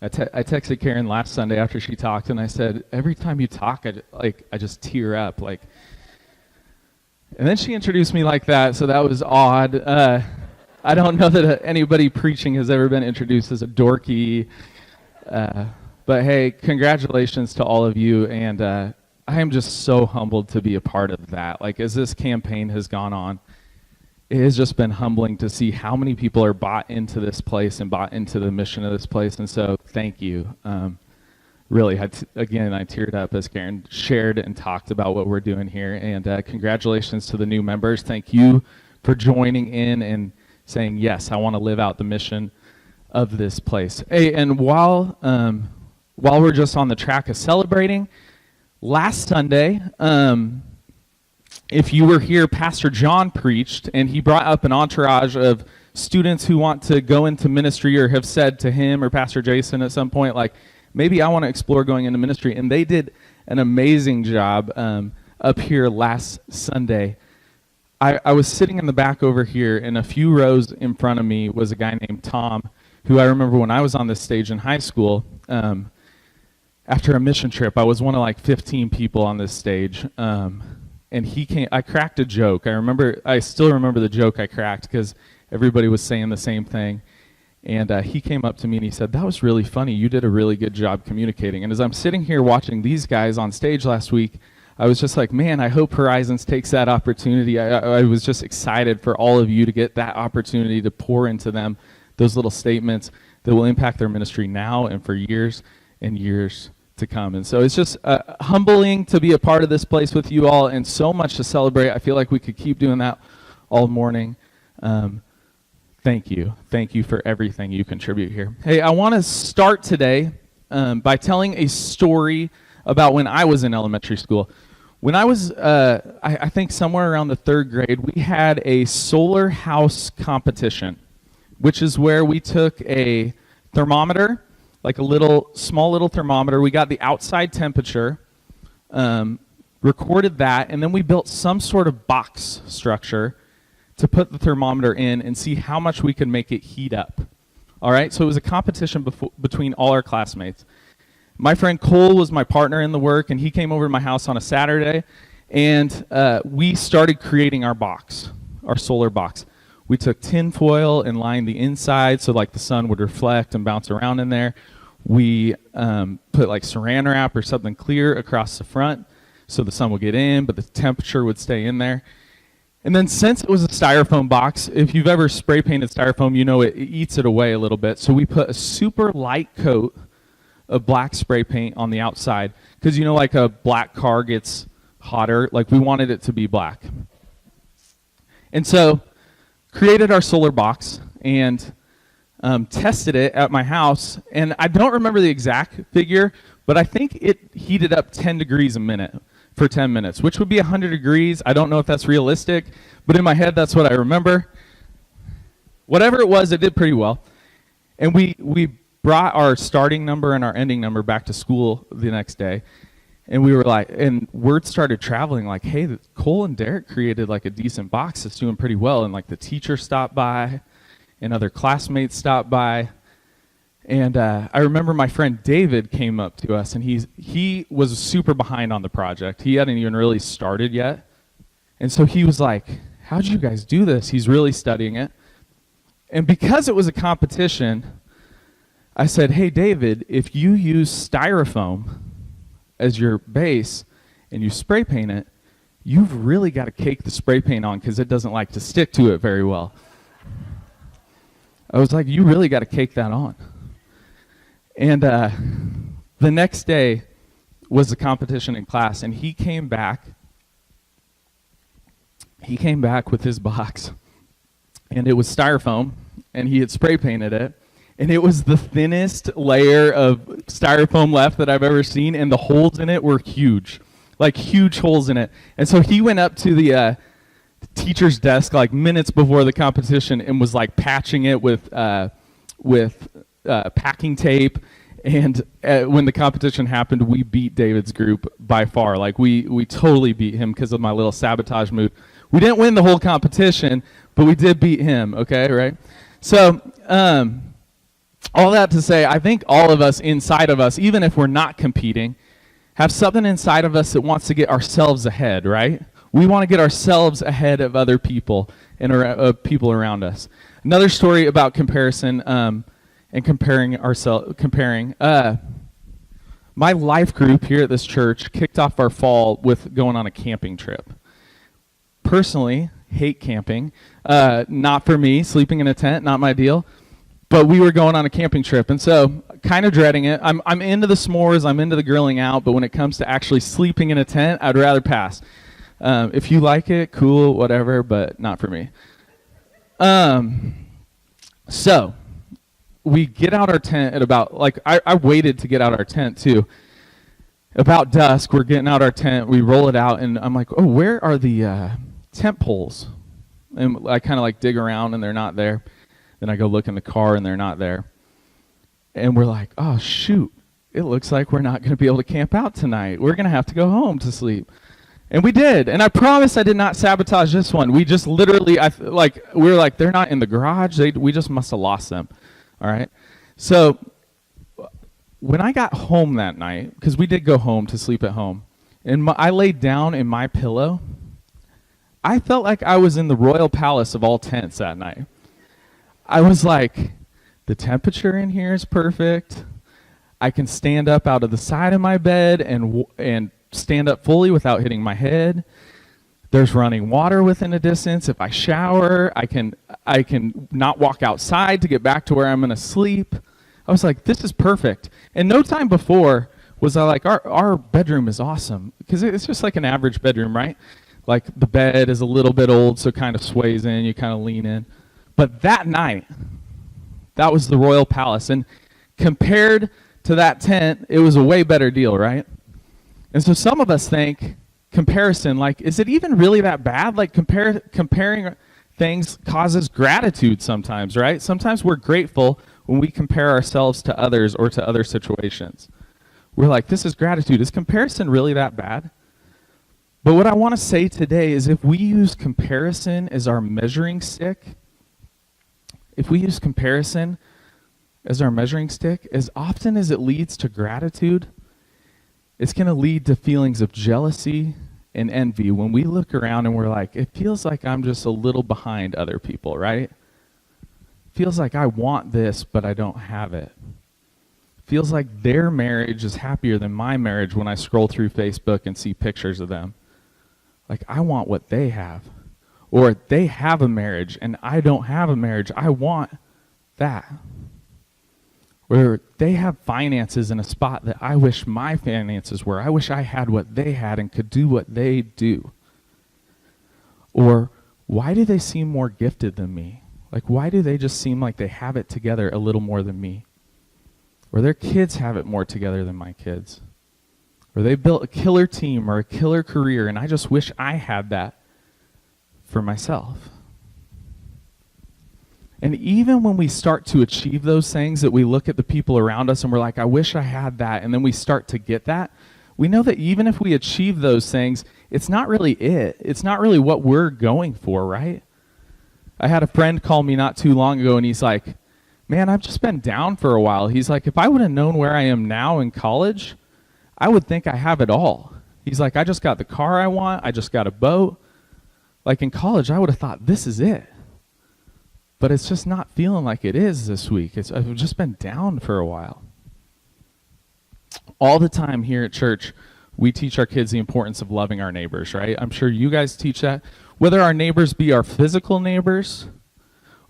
I texted Karen last Sunday after she talked, and I said, every time you talk, I just tear up. And then she introduced me like that, so that was odd. I don't know that anybody preaching has ever been introduced as a dorky. But hey, congratulations to all of you, and I am just so humbled to be a part of that. As this campaign has gone on, it has just been humbling to see how many people are bought into this place and bought into the mission of this place, and so thank you. Really, again, I teared up as Karen shared and talked about what we're doing here, and congratulations to the new members. Thank you for joining in and saying, yes, I want to live out the mission of this place. Hey, and while we're just on the track of celebrating, last Sunday, if you were here, Pastor John preached, and he brought up an entourage of students who want to go into ministry or have said to him or Pastor Jason at some point, maybe I want to explore going into ministry. And they did an amazing job up here last Sunday. I was sitting in the back over here, and a few rows in front of me was a guy named Tom, who I remember when I was on this stage in high school, after a mission trip, I was one of 15 people on this stage. And he came, I cracked a joke. I still remember the joke I cracked because everybody was saying the same thing. And he came up to me and he said, "That was really funny. You did a really good job communicating." And as I'm sitting here watching these guys on stage last week, I was just like, man, I hope Horizons takes that opportunity. I was just excited for all of you to get that opportunity to pour into them those little statements that will impact their ministry now and for years and years to come. And so it's just humbling to be a part of this place with you all, and so much to celebrate. I feel like we could keep doing that all morning. Thank you. Thank you for everything you contribute here. Hey, I want to start today by telling a story about when I was in elementary school. When I was, I think somewhere around the 3rd grade, we had a solar house competition, which is where we took a thermometer, like a small little thermometer. We got the outside temperature, recorded that, and then we built some sort of box structure to put the thermometer in and see how much we could make it heat up. All right, so it was a competition between all our classmates. My friend Cole was my partner in the work, and he came over to my house on a Saturday, and we started creating our box, our solar box. We took tin foil and lined the inside so the sun would reflect and bounce around in there. We put saran wrap or something clear across the front so the sun would get in, but the temperature would stay in there. And then since it was a styrofoam box, if you've ever spray painted styrofoam, you know it eats it away a little bit. So we put a super light coat of black spray paint on the outside because a black car gets hotter. We wanted it to be black. And so created our solar box and tested it at my house, and I don't remember the exact figure, but I think it heated up 10 degrees a minute for 10 minutes, which would be 100 degrees. I don't know if that's realistic, but in my head, that's what I remember. Whatever it was, it did pretty well. And we brought our starting number and our ending number back to school the next day, and we were and word started traveling hey, Cole and Derek created a decent box that's doing pretty well, and the teacher stopped by, and other classmates stopped by. And I remember my friend David came up to us, and he was super behind on the project. He hadn't even really started yet. And so he was like, "How'd you guys do this?" He's really studying it. And because it was a competition, I said, "Hey, David, if you use styrofoam as your base and you spray paint it, you've really got to cake the spray paint on because it doesn't like to stick to it very well." I was like, "You really got to cake that on." And the next day was the competition in class, and he came back with his box, and it was styrofoam, and he had spray painted it, and it was the thinnest layer of styrofoam left that I've ever seen, and the holes in it were huge, huge holes in it. And so he went up to the teacher's desk minutes before the competition and was patching it with packing tape. And when the competition happened, we beat David's group by far. We totally beat him because of my little sabotage move. We didn't win the whole competition, but we did beat him, okay, right? So All that to say, I think all of us inside of us, even if we're not competing, have something inside of us that wants to get ourselves ahead, right? We want to get ourselves ahead of other people and people around us. Another story about comparison and comparing. My life group here at this church kicked off our fall with going on a camping trip. Personally, hate camping. Not for me. Sleeping in a tent, not my deal. But we were going on a camping trip, and so kind of dreading it. I'm into the s'mores, I'm into the grilling out, but when it comes to actually sleeping in a tent, I'd rather pass. If you like it, cool, whatever, but not for me. So we get out our tent at about, I waited to get out our tent too. About dusk, we're getting out our tent, we roll it out, and I'm like, oh, where are the tent poles? And I kind of dig around, and they're not there. Then I go look in the car, and they're not there. And we're like, oh, shoot. It looks like we're not going to be able to camp out tonight. We're going to have to go home to sleep. And we did. And I promise I did not sabotage this one. We just literally, we were like, they're not in the garage. We just must have lost them. All right? So when I got home that night, because we did go home to sleep at home, and I laid down in my pillow, I felt like I was in the royal palace of all tents that night. I was like, the temperature in here is perfect. I can stand up out of the side of my bed and stand up fully without hitting my head. There's running water within a distance. If I shower, I can not walk outside to get back to where I'm going to sleep. I was like, this is perfect. And no time before was I like, our bedroom is awesome. Because it's just like an average bedroom, right? Like the bed is a little bit old, so it kind of sways in, you kind of lean in. But that night, that was the royal palace. And compared to that tent, it was a way better deal, right? And so some of us think comparison, is it even really that bad? Comparing things causes gratitude sometimes, right? Sometimes we're grateful when we compare ourselves to others or to other situations. We're like, this is gratitude. Is comparison really that bad? But what I want to say today is if we use comparison as our measuring stick, as often as it leads to gratitude, it's going to lead to feelings of jealousy and envy when we look around and we're like, it feels like I'm just a little behind other people, right? Feels like I want this, but I don't have it. Feels like their marriage is happier than my marriage when I scroll through Facebook and see pictures of them. Like, I want what they have. Or they have a marriage and I don't have a marriage. I want that. Where they have finances in a spot that I wish my finances were. I wish I had what they had and could do what they do. Or why do they seem more gifted than me? Why do they just seem like they have it together a little more than me? Or their kids have it more together than my kids? Or they built a killer team or a killer career and I just wish I had that for myself. And even when we start to achieve those things, that we look at the people around us and we're like, I wish I had that, and then we start to get that, we know that even if we achieve those things, it's not really it. It's not really what we're going for, right? I had a friend call me not too long ago and he's like, man, I've just been down for a while. He's like, if I would have known where I am now in college, I would think I have it all. He's like, I just got the car I want. I just got a boat. In college, I would have thought, this is it. But it's just not feeling like it is this week. I've just been down for a while. All the time here at church, we teach our kids the importance of loving our neighbors, right? I'm sure you guys teach that. Whether our neighbors be our physical neighbors,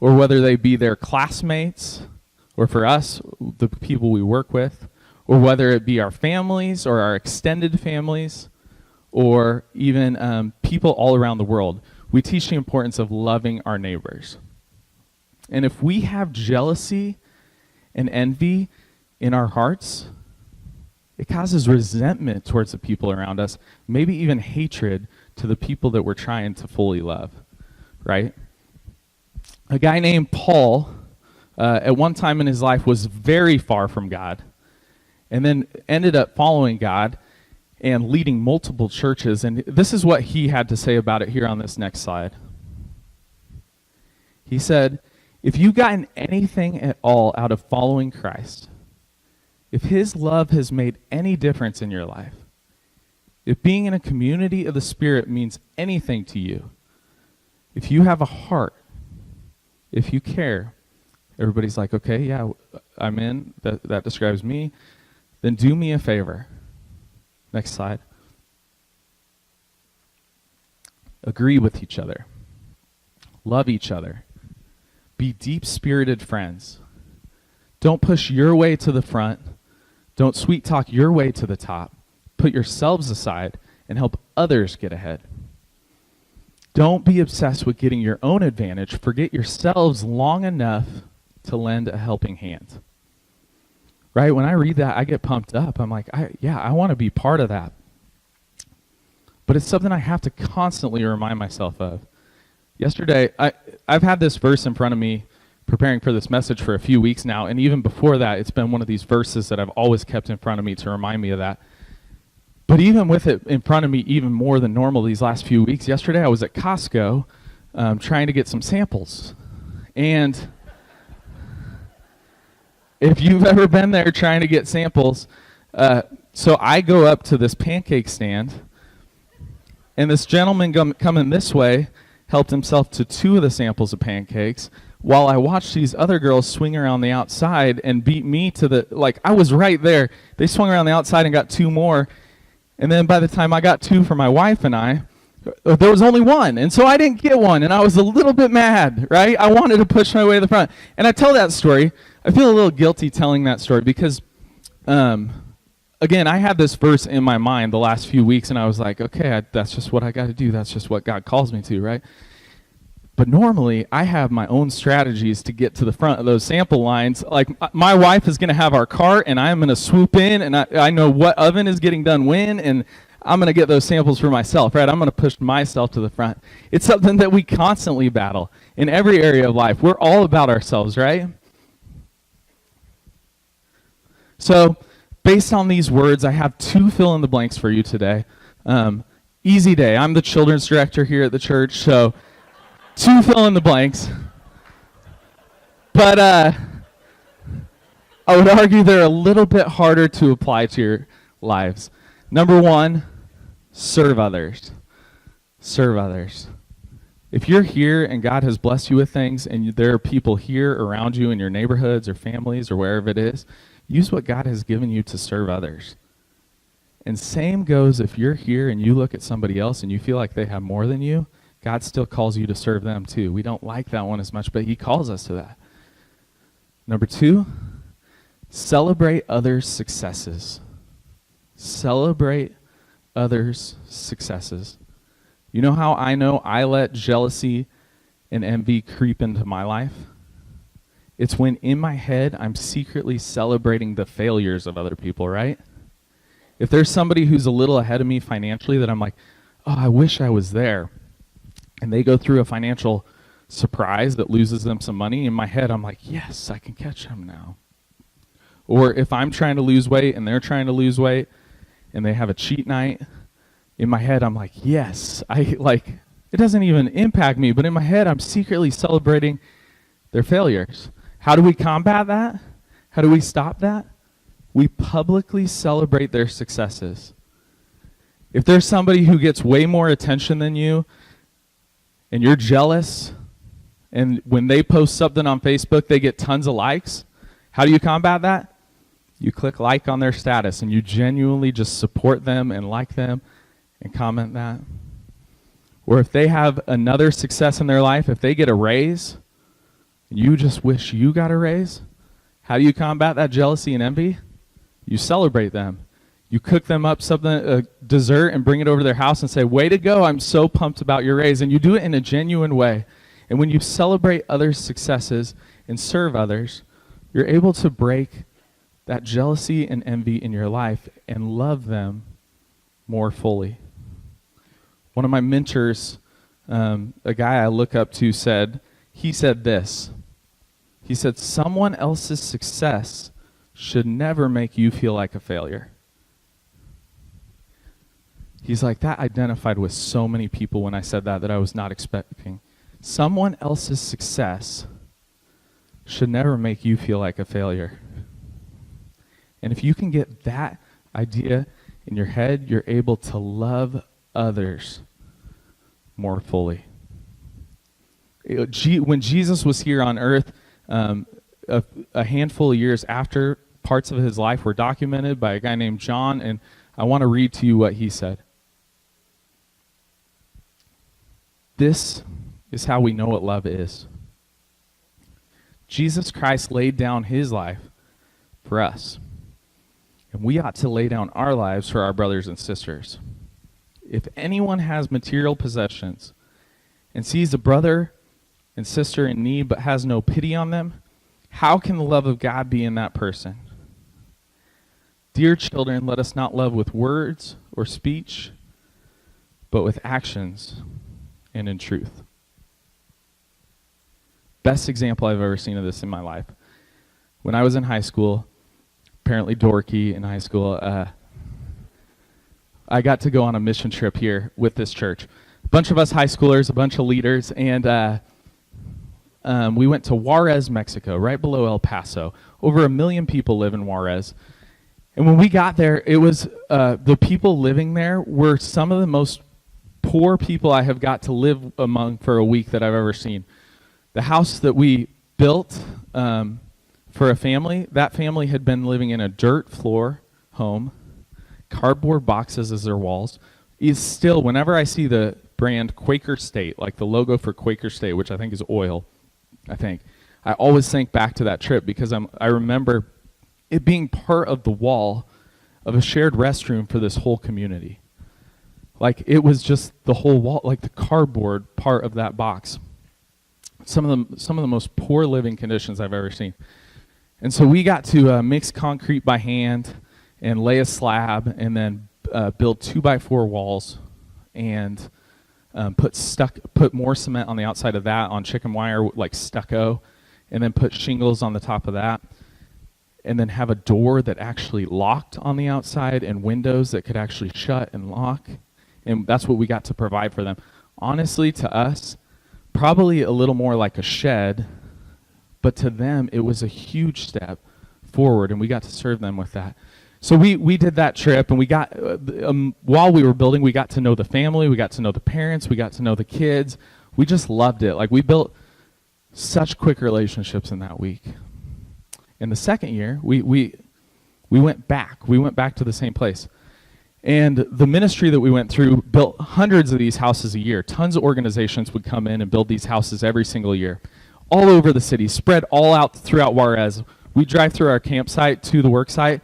or whether they be their classmates, or for us, the people we work with, or whether it be our families or our extended families, or even people all around the world, we teach the importance of loving our neighbors. And if we have jealousy and envy in our hearts, it causes resentment towards the people around us, maybe even hatred to the people that we're trying to fully love, right? A guy named Paul, at one time in his life, was very far from God, and then ended up following God and leading multiple churches. And this is what he had to say about it here on this next slide. He said, If you've gotten anything at all out of following Christ, if his love has made any difference in your life, if being in a community of the Spirit means anything to you, if you have a heart, if you care, everybody's like, okay, yeah, I'm in, that describes me, then do me a favor. Next slide. Agree with each other. Love each other. Be deep-spirited friends. Don't push your way to the front. Don't sweet talk your way to the top. Put yourselves aside and help others get ahead. Don't be obsessed with getting your own advantage. Forget yourselves long enough to lend a helping hand. Right? When I read that, I get pumped up. I'm like, I want to be part of that. But it's something I have to constantly remind myself of. Yesterday, I've had this verse in front of me preparing for this message for a few weeks now, and even before that, it's been one of these verses that I've always kept in front of me to remind me of that. But even with it in front of me even more than normal these last few weeks, yesterday I was at Costco trying to get some samples. And if you've ever been there trying to get samples, so I go up to this pancake stand, and this gentleman coming this way helped himself to 2 of the samples of pancakes, while I watched these other girls swing around the outside and beat me to the, like, I was right there. They swung around the outside and got 2 more. And then by the time I got 2 for my wife and I, there was only 1. And so I didn't get 1, and I was a little bit mad, right? I wanted to push my way to the front. And I tell that story. I feel a little guilty telling that story because, again, I had this verse in my mind the last few weeks, and I was like, okay, that's just what I got to do. That's just what God calls me to, right? But normally, I have my own strategies to get to the front of those sample lines. Like, my wife is going to have our cart, and I'm going to swoop in, and I know what oven is getting done when, and I'm going to get those samples for myself, right? I'm going to push myself to the front. It's something that we constantly battle in every area of life. We're all about ourselves, right? So, based on these words, I have 2 fill-in-the-blanks for you today. Easy day. I'm the children's director here at the church, so 2 fill-in-the-blanks. But I would argue they're a little bit harder to apply to your lives. Number 1, serve others. Serve others. If you're here and God has blessed you with things, and there are people here around you in your neighborhoods or families or wherever it is, use what God has given you to serve others. And same goes if you're here and you look at somebody else and you feel like they have more than you, God still calls you to serve them too. We don't like that one as much, but he calls us to that. Number 2, celebrate others' successes. Celebrate others' successes. You know how I know I let jealousy and envy creep into my life? It's when in my head I'm secretly celebrating the failures of other people, right? If there's somebody who's a little ahead of me financially that I'm like, oh, I wish I was there, and they go through a financial surprise that loses them some money, in my head I'm like, yes, I can catch them now. Or if I'm trying to lose weight and they're trying to lose weight and they have a cheat night, in my head I'm like, yes, it doesn't even impact me, but in my head I'm secretly celebrating their failures. How do we combat that? How do we stop that? We publicly celebrate their successes. If there's somebody who gets way more attention than you and you're jealous, and when they post something on Facebook, they get tons of likes, how do you combat that? You click like on their status and you genuinely just support them and like them and comment that. Or if they have another success in their life, if they get a raise, you just wish you got a raise, how do you combat that jealousy and envy? You celebrate them. You cook them up something, dessert, and bring it over to their house and say, way to go, I'm so pumped about your raise. And you do it in a genuine way. And when you celebrate others' successes and serve others, you're able to break that jealousy and envy in your life and love them more fully. One of my mentors, a guy I look up to, said this. He said, someone else's success should never make you feel like a failure. He's like, that identified with so many people when I said that I was not expecting. Someone else's success should never make you feel like a failure. And if you can get that idea in your head, you're able to love others more fully. When Jesus was here on earth, a handful of years after, parts of his life were documented by a guy named John, and I want to read to you what he said. This is how we know what love is. Jesus Christ laid down his life for us, and we ought to lay down our lives for our brothers and sisters. If anyone has material possessions and sees a brother and sister in need but has no pity on them, how can the love of God be in that person? Dear children, let us not love with words or speech, but with actions and in truth. Best example I've ever seen of this in my life. When I was in high school, apparently dorky in high school, I got to go on a mission trip here with this church. A bunch of us high schoolers, a bunch of leaders, and we went to Juarez, Mexico, right below El Paso. Over 1 million people live in Juarez. And when we got there, it was the people living there were some of the most poor people I have got to live among for a week that I've ever seen. The house that we built for a family, that family had been living in a dirt floor home, cardboard boxes as their walls. Is still, whenever I see the brand Quaker State, like the logo for Quaker State, which I think is oil, I always think back to that trip because I remember it being part of the wall of a shared restroom for this whole community. Like it was just the whole wall, like the cardboard part of that box. Some of the most poor living conditions I've ever seen. And so we got to mix concrete by hand and lay a slab and then build 2x4 walls and put more cement on the outside of that on chicken wire like stucco, and then put shingles on the top of that, and then have a door that actually locked on the outside and windows that could actually shut and lock. And that's what we got to provide for them. Honestly, to us, probably a little more like a shed, but to them it was a huge step forward, and we got to serve them with that. So we did that trip, and we got while we were building, we got to know the family, we got to know the parents, we got to know the kids. We just loved it. Like we built such quick relationships in that week. In the second year, we went back. We went back to the same place. And the ministry that we went through built hundreds of these houses a year. Tons of organizations would come in and build these houses every single year, all over the city, spread all out throughout Juarez. We'd drive through our campsite to the work site,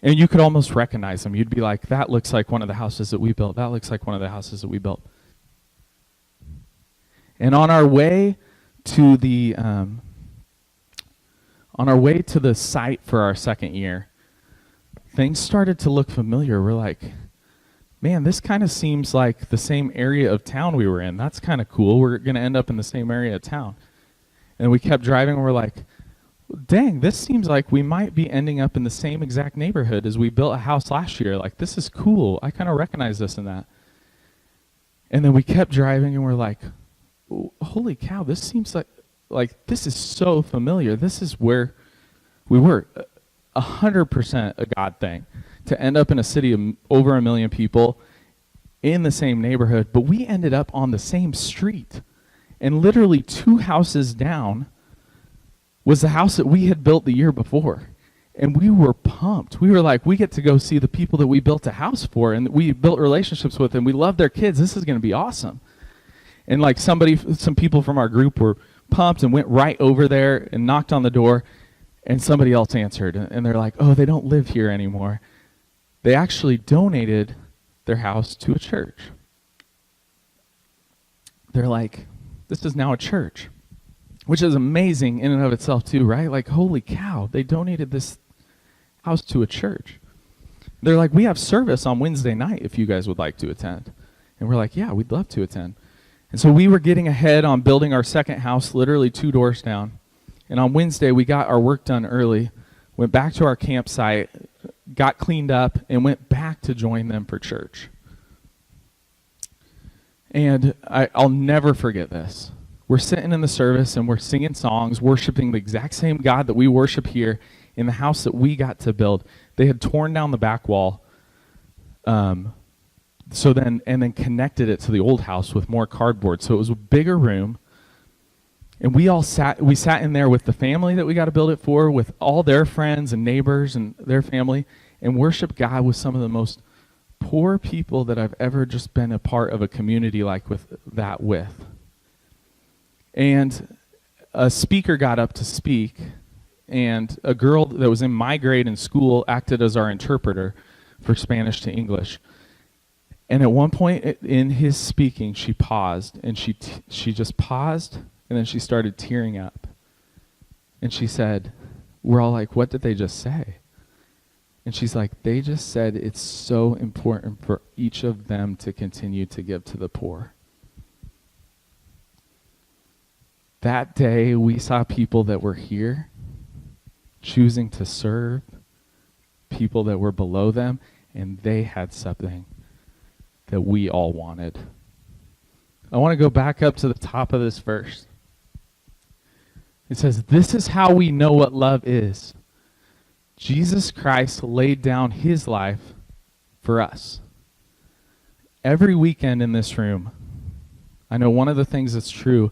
and you could almost recognize them. You'd be like, that looks like one of the houses that we built. That looks like one of the houses that we built. And on our way to the site for our second year, things started to look familiar. We're like, man, this kind of seems like the same area of town we were in. That's kind of cool. We're going to end up in the same area of town. And we kept driving, and we're like, dang, this seems like we might be ending up in the same exact neighborhood as we built a house last year. Like, this is cool. I kind of recognize this and that. And then we kept driving, and we're like, holy cow, this seems like this is so familiar. This is where we were. 100% a God thing to end up in a city of over 1 million people in the same neighborhood, but we ended up on the same street, and literally 2 houses down was the house that we had built the year before. And we were pumped. We were like, we get to go see the people that we built a house for, and we built relationships with, and we love their kids. This is going to be awesome. And like some people from our group were pumped and went right over there and knocked on the door, and somebody else answered, and they're like, oh, they don't live here anymore. They actually donated their house to a church. They're like, this is now a church, which is amazing in and of itself too, right? Like, holy cow, they donated this house to a church. They're like, we have service on Wednesday night if you guys would like to attend. And we're like, yeah, we'd love to attend. And so we were getting ahead on building our second house, literally 2 doors down. And on Wednesday, we got our work done early, went back to our campsite, got cleaned up, and went back to join them for church. And I'll never forget this. we're sitting in the service and we're singing songs, worshiping the exact same God that we worship here in the house that we got to build. They had torn down the back wall, and then connected it to the old house with more cardboard. So it was a bigger room. And we sat in there with the family that we got to build it for, with all their friends and neighbors and their family, and worship God with some of the most poor people that I've ever just been a part of a community like with. And a speaker got up to speak, and a girl that was in my grade in school acted as our interpreter for Spanish to English. And at one point in his speaking, she paused, and she just paused, and then she started tearing up. And she said, we're all like, what did they just say? And she's like, they just said it's so important for each of them to continue to give to the poor. That day, we saw people that were here choosing to serve people that were below them, and they had something that we all wanted. I want to go back up to the top of this verse. It says, this is how we know what love is. Jesus Christ laid down his life for us. Every weekend in this room, I know one of the things that's true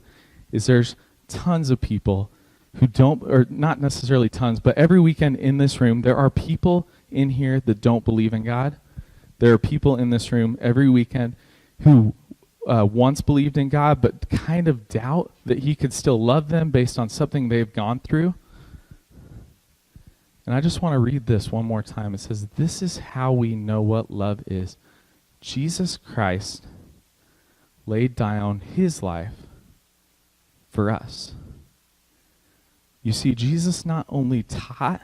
is there's tons of people who don't, or not necessarily tons, but every weekend in this room, there are people in here that don't believe in God. There are people in this room every weekend who once believed in God, but kind of doubt that he could still love them based on something they've gone through. And I just want to read this one more time. It says, this is how we know what love is. Jesus Christ laid down his life for us. You see, Jesus not only taught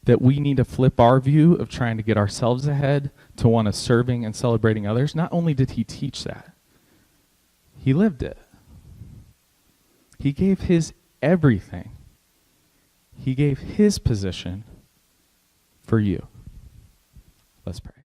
that we need to flip our view of trying to get ourselves ahead to one of serving and celebrating others, not only did he teach that, he lived it. He gave his everything. He gave his position for you. Let's pray.